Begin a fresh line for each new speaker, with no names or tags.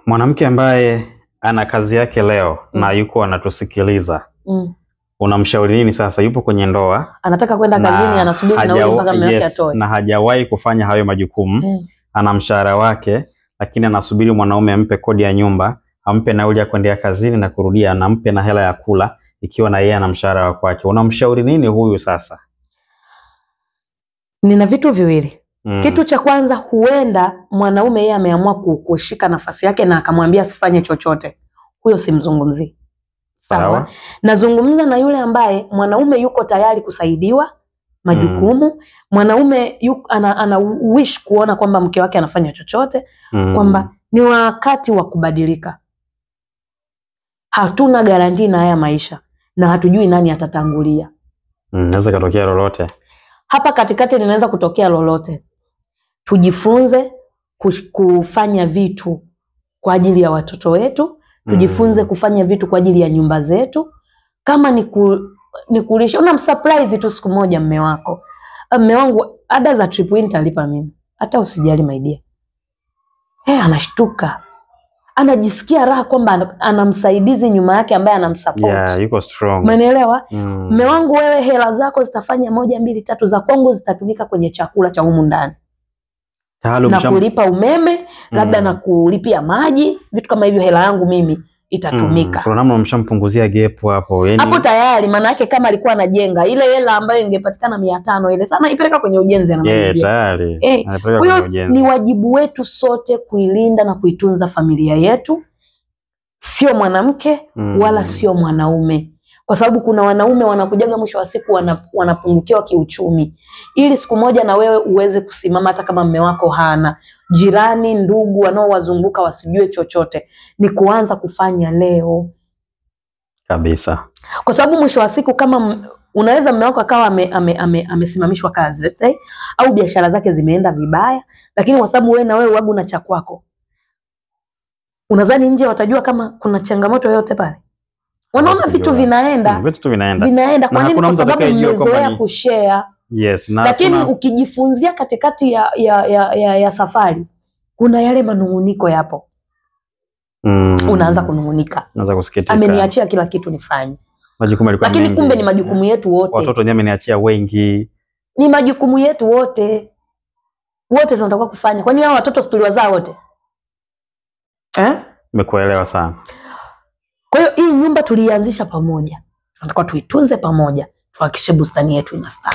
Mwanamke ambaye ana kazi yake leo na yuko anatusikiliza. Unamshauri nini sasa? Yupo kwenye ndoa,
anataka kwenda kazini, anasubiri nauli mpaka mume wake atoe.
Na hajawahi kufanya hayo majukumu. Ana mshahara wake, lakini anasubiri mwanaume ampe kodi ya nyumba, ampe nauli ya kwenda kazini na kurudia, anampe na hela ya kula ikiwa na yeye ana mshahara wa kwake. Unamshauri nini huyu sasa?
Nina vitu viwili. Kitu cha kwanza, huenda mwanaume yeye ameamua kushika nafasi yake na akamwambia asifanye chochote. Huyo simzungumzi. Sawa? Nazungumza na yule ambaye mwanaume yuko tayari kusaidiwa majukumu. Mwanaume ana wish kuona kwamba mke wake anafanya chochote, kwamba ni wakati wa kubadilika. Hatuna garanti na haya maisha na hatujui nani atatangulia.
Naweza katokea lolote.
Hapa katikati linaweza kutokea lolote. Tujifunze kufanya vitu kwa ajili ya watoto wetu, tujifunze kufanya vitu kwa ajili ya nyumba zetu. Kama ni kulisha, unamsurprise tu siku moja mume wako. Mume wangu ada za trip nitalipa mimi. Hata usijali my dear. Anashtuka. Anajisikia raha kwamba ana msaidizi nyuma yake ambaye anamsupport.
Yuko strong.
Umeelewa? Mume wangu, wewe hela zako zitafanya 1 2 3, za kwangu zitatumika kwenye chakula cha humu ndani. Na kulipa umeme, labda na kulipia maji, vitu kama hivyo, hela yangu mimi itatumika.
Kuna namna umeshampunguzia gap hapo.
Hapo tayari, maana yake kama alikuwa anajenga ile hela ambayo ingepatikana 500 ile sana ipeleka kwenye ujenzi anamalizia.
Tayari.
Ni wajibu wetu sote kuilinda na kuitunza familia yetu. Sio mwanamke wala sio mwanaume. Kwa sababu kuna wanaume wanakujaga mwisho wa siku wanapungukiwa kiuchumi. Ili siku moja na wewe uweze kusimama hata kama mume wako hana. Jirani, ndugu wanaowazunguka wasijue chochote. Ni kuanza kufanya leo.
Kabisa.
Kwa sababu mwisho wa siku kama unaweza mume wako akawa amesimamishwa kazi, let's say, au biashara zake zimeenda vibaya, lakini kwa sababu wewe na wewe wagu na cha kwako. Unadhani nje watajua kama kuna changamoto yoyote pale? Wanaona vitu vinaenda. Vinaenda. Kwa nini? Kwa sababu mmezoea kushare. Lakini ukijifunzia katikati ya safari, kuna yale manunguniko yapo. Unaanza kunungunika.
Unaanza kusikitika.
Ameniachia kila kitu nifanye. Lakini kumbe ni majukumu yetu wote.
Watoto wenyewe ameniachia wengi.
Ni majukumu yetu wote. Wote tunataka kufanya. Kwani hao watoto tuliwazaa wote?
Nimekuelewa sana.
Kwa hiyo hii nyumba tulianzisha pamoja. Tunataka tuitunze pamoja. Tuhakikishe bustani yetu inastawi.